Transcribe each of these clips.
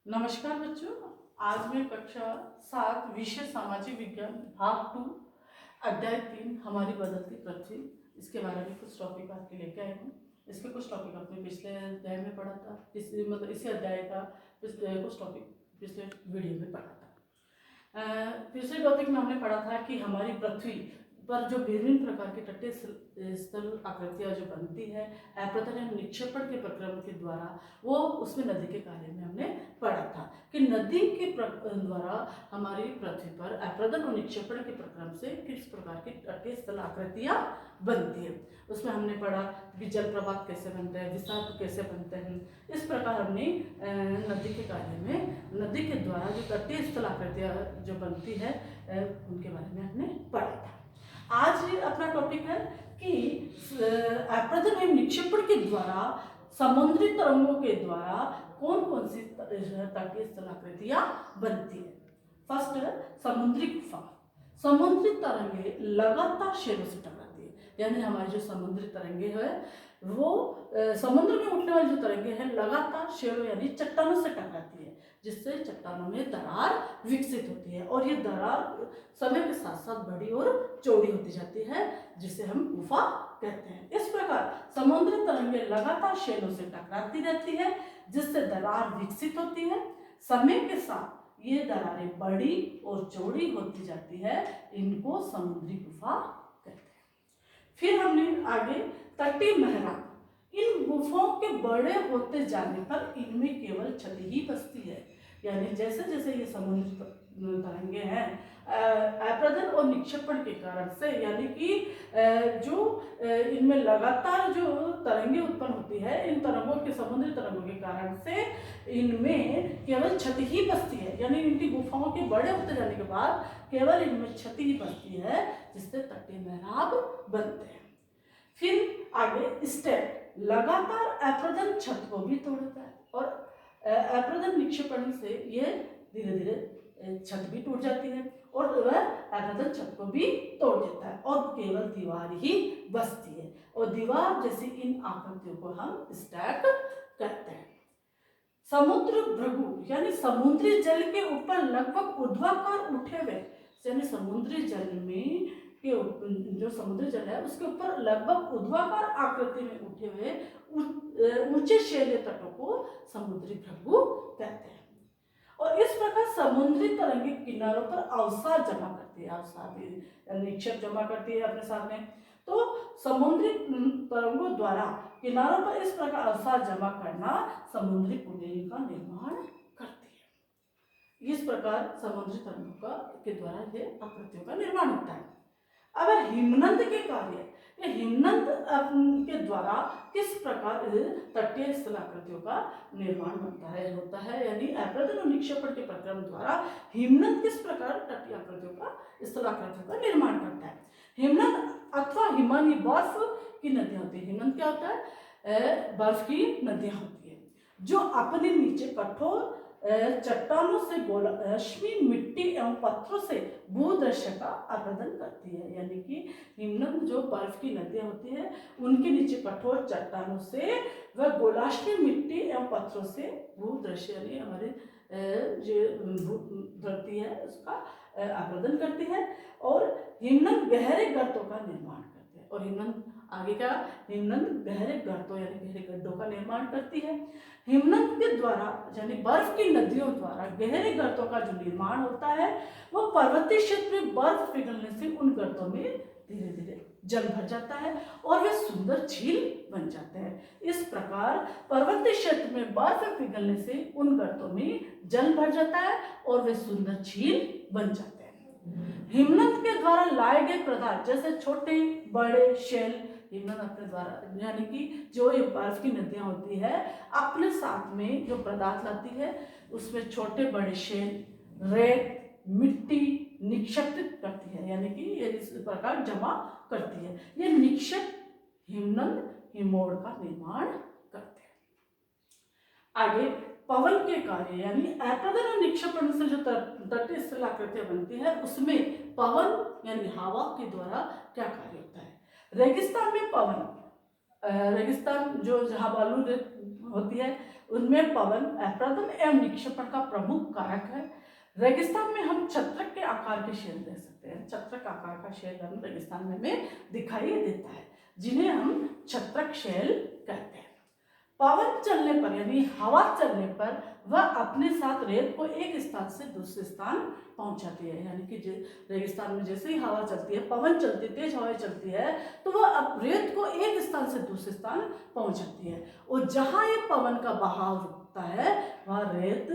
नमस्कार बच्चों। आज मैं कक्षा 7 विषय सामाजिक विज्ञान भाग 2 अध्याय 3 हमारी बदलती पृथ्वी, इसके बारे में कुछ टॉपिक आपके लेके आए हूँ। इसके कुछ टॉपिक आपने पिछले अध्याय में पढ़ा था, इसी अध्याय का कुछ टॉपिक पिछले वीडियो में पढ़ा था। पिछले टॉपिक में हमने पढ़ा था कि हमारी पृथ्वी पर जो विभिन्न प्रकार के तटीय स्थल आकृतियां जो बनती है अपतन एवं निक्षेपण के प्रक्रम के द्वारा, वो उसमें नदी के कार्य में हमने पढ़ा था कि नदी के द्वारा हमारी पृथ्वी पर अपतन और निक्षेपण के प्रक्रम से किस प्रकार की तटीय स्थल आकृतियां बनती है। उसमें हमने पढ़ा कि जल प्रपात कैसे बनते हैं, विसाप कैसे बनते हैं। इस प्रकार हमने नदी के कार्य में नदी के द्वारा जो तटीय स्थल आकृतियां जो बनती है उनके बारे में हमने पढ़ा था। आज अपना टॉपिक है कि अपतन एवं निक्षेपण के द्वारा समुद्री तरंगों के द्वारा कौन कौन सी तटीय स्थलाकृतियां बनती है। फर्स्ट है समुद्री गुफा। समुद्री तरंगे लगातार शेलों से टकराती है, यानी हमारी जो समुद्री तरंगे है वो समुद्र में उठने वाली जो तरंगे हैं लगातार शेलों यानी चट्टानों से टकराती है, जिससे चट्टानों में दरार विकसित होती है और ये दरार समय के साथ साथ बड़ी और चौड़ी होती जाती है, जिसे हम गुफा कहते हैं। इस प्रकार समुद्री तरंगे लगातार शेलों से टकराती रहती है, जिससे दरार विकसित होती है। समय के साथ ये दरारें बड़ी और चौड़ी होती जाती है, इनको समुद्री गुफा कहते हैं। फिर हमने आगे तटीय मेहराब। इन गुफाओं के बड़े होते जाने पर इनमें केवल छत ही बसती है, यानी जैसे जैसे ये समुद्री तरंगे हैं अपतन और निक्षेपण के कारण से, यानी कि जो इनमें लगातार जो तरंगे उत्पन्न होती है, इन तरंगों के समुद्री तरंगों के कारण से इनमें केवल छत ही बसती है, यानी इनकी गुफाओं के बड़े होते जाने के बाद केवल इनमें छत ही बसती है, जिससे तटीय मेहराब बनते हैं। फिर आगे स्टेप। लगातार अपतन छत को भी तोड़ता है और अपतन निक्षेपण से ये धीरे धीरे छत भी टूट जाती है और वह अपतन छत को भी तोड़ देता है और केवल दीवार ही बचती है, और दीवार जैसी इन आकृतियों को हम स्टैक कहते हैं। समुद्र भृगु यानी समुद्री जल के ऊपर लगभग ऊर्ध्वाकार उठे हुए, यानी समुद्री जल में के जो समुद्री जल है उसके ऊपर लगभग ऊर्ध्वाकार आकृति में उठे हुए ऊंचे शैलीय तटों को समुद्री भृगु कहते हैं। और इस प्रकार समुद्री तरंगे किनारों पर अवसाद जमा करती है, अवसाद निक्षेप जमा करती है अपने साथ में। तो समुद्री तरंगों द्वारा किनारों पर इस प्रकार अवसाद जमा करना समुद्री पुनर्जनन का निर्माण करती है। इस प्रकार समुद्री तरंगों के द्वारा ये आकृतियों का निर्माण होता है। अब हिमनद के कार्य, ये हिमनद के द्वारा किस प्रकार तटीय स्थलाकृतियों का निर्माण होता है, यानी अपतन और निक्षेपण के प्रक्रम द्वारा हिमनद किस प्रकार तटीय आकृतियों का स्थलाकृतियों का निर्माण करता है। हिमनद अथवा हिमानी बर्फ की नदियां होती है। हिमनद क्या होता है? बर्फ की नदियां होती है जो अपने नीचे कठोर चट्टानों से गोलाश्मी मिट्टी एवं पत्थरों से भूदृश्य का आवेदन करती है, यानी कि हिमनद जो बर्फ की नदियां होती है उनके नीचे कठोर चट्टानों से वह गोलाश्मी मिट्टी एवं पत्थरों से भूदृश्य यानी हमारे जो धरती है उसका आवेदन करती है, और हिमनद गहरे गर्तों का निर्माण करते हैं। और हिमनद आगे का हिमनद गहरे गर्तों यानी गहरे गड्ढों का निर्माण करती है। हिमनद के द्वारा यानी बर्फ की नदियों द्वारा गहरे गर्तों का जो निर्माण होता है वो पर्वतीय क्षेत्र में बर्फ पिघलने से उन गर्तों में धीरे धीरे जल भर जाता है और वे सुंदर झील बन जाते हैं। इस प्रकार पर्वतीय क्षेत्र में बर्फ पिघलने से उन गर्तों में जल भर जाता है और वे सुंदर झील बन जाते हैं। हिमनद के द्वारा लाए गए पदार्थ जैसे छोटे बड़े शेल, हिमनद अपने द्वारा यानी कि जो ये बर्फ की नदियां होती है अपने साथ में जो पदार्थ लाती है उसमें छोटे बड़े शेल, रेत, मिट्टी निक्षेपित करती है, यानी कि ये इस प्रकार जमा करती है। ये निक्षेप हिमनद हिमोड़ का निर्माण करते हैं। आगे पवन के कार्य, यानी अपतन और निक्षेपण से जो तटीय स्थलाकृतियां बनती है उसमें पवन यानी हवा के द्वारा क्या कार्य होता है। रेगिस्तान में पवन, रेगिस्तान जो जहाँ बालू होती है उनमें पवन, अपरदन एवं निक्षेपण का प्रमुख कारक है। रेगिस्तान में हम छत्रक के आकार के शेर देख सकते हैं। छत्रक आकार का शेर हम रेगिस्तान में हमें दिखाई देता है, जिन्हें हम छत्रक शेल कहते हैं। पवन चलने पर यानी हवा चलने पर वह अपने साथ रेत को एक स्थान से दूसरे स्थान पहुंचाती है। यानी कि रेगिस्तान में जैसे ही हवा चलती है, पवन चलती है, तेज हवाएं चलती है, तो वह अब रेत को एक स्थान से दूसरे स्थान पहुंचाती है। और जहां ये पवन का बहाव रुकता है वह रेत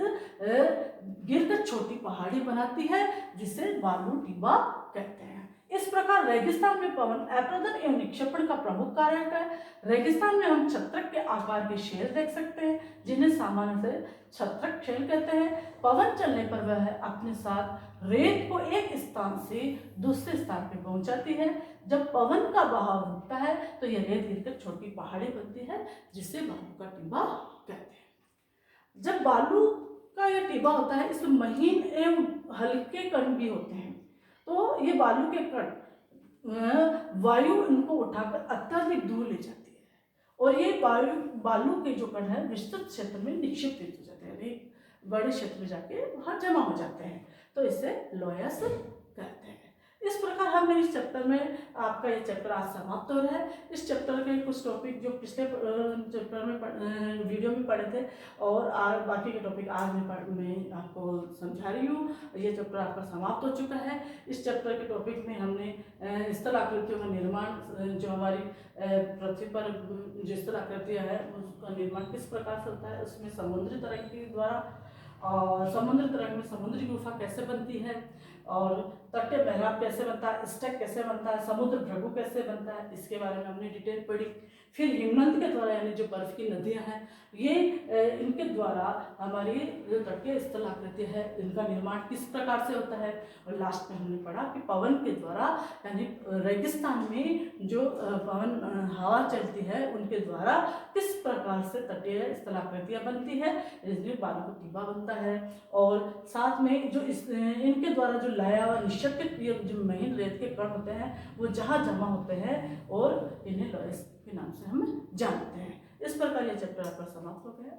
गिरकर छोटी पहाड़ी बनाती है, जिसे बालू टिब्बा कहते हैं। इस प्रकार रेगिस्तान में पवन अपरदन एवं निक्षेपण का प्रमुख कारक है। रेगिस्तान में हम छत्रक के आकार के शेर देख सकते हैं, जिन्हें सामान्य से छत्रक शेल कहते हैं। पवन चलने पर वह अपने साथ रेत को एक स्थान से दूसरे स्थान पर पहुंचाती है। जब पवन का बहाव रुकता है तो यह रेत गिरकर छोटी पहाड़ी बनती है, जिसे बालू का टिब्बा कहते हैं। जब बालू का यह टिब्बा होता है, इसमें महीन एवं हल्के कण भी होते हैं। तो ये बालू के कण वायु इनको उठाकर अत्यधिक दूर ले जाती है, और ये बालू के जो कण है विस्तृत क्षेत्र में निक्षेपित हो जाते हैं, बड़े क्षेत्र में जाके वहाँ जमा हो जाते हैं, तो इसे लोयस कहते हैं। इस प्रकार हमने इस चैप्टर में, आपका ये चैप्टर आज समाप्त हो रहा है। इस चैप्टर के कुछ टॉपिक जो पिछले चैप्टर में वीडियो में पढ़े थे और बाकी के टॉपिक आज मैं आपको समझा रही हूँ। ये चैप्टर आपका समाप्त हो चुका है। इस चैप्टर के टॉपिक में हमने स्थल आकृतियों का निर्माण, जो हमारी पृथ्वी पर जो स्थल आकृतियाँ है उसका निर्माण किस प्रकार से होता है, उसमें समुद्री तरंग के द्वारा, और समुद्र तरंग में समुद्री गुफा कैसे बनती है, और तटीय मेहराब कैसे बनता है, स्टैक कैसे बनता है, समुद्र भृगु कैसे बनता है, इसके बारे में हमने डिटेल पढ़ी। फिर हिमनद के द्वारा यानी जो बर्फ की नदियां हैं, ये इनके द्वारा हमारी जो तटीय स्थल आकृति है इनका निर्माण किस प्रकार से होता है। और लास्ट में हमने पढ़ा कि पवन के द्वारा यानी रेगिस्तान में जो पवन हवा चलती है उनके द्वारा किस प्रकार से तटीय स्थल आकृतियाँ बनती है, इसलिए बालू का टिब्बा बनता है। और साथ में जो इनके द्वारा जो लाया व निक्षेपित जो महीन रेत के कण होते हैं वो जहाँ जमा होते हैं और इन्हें लोयस के नाम से हम जानते हैं। इस प्रकार यह चैप्टर आपका समाप्त हो गया।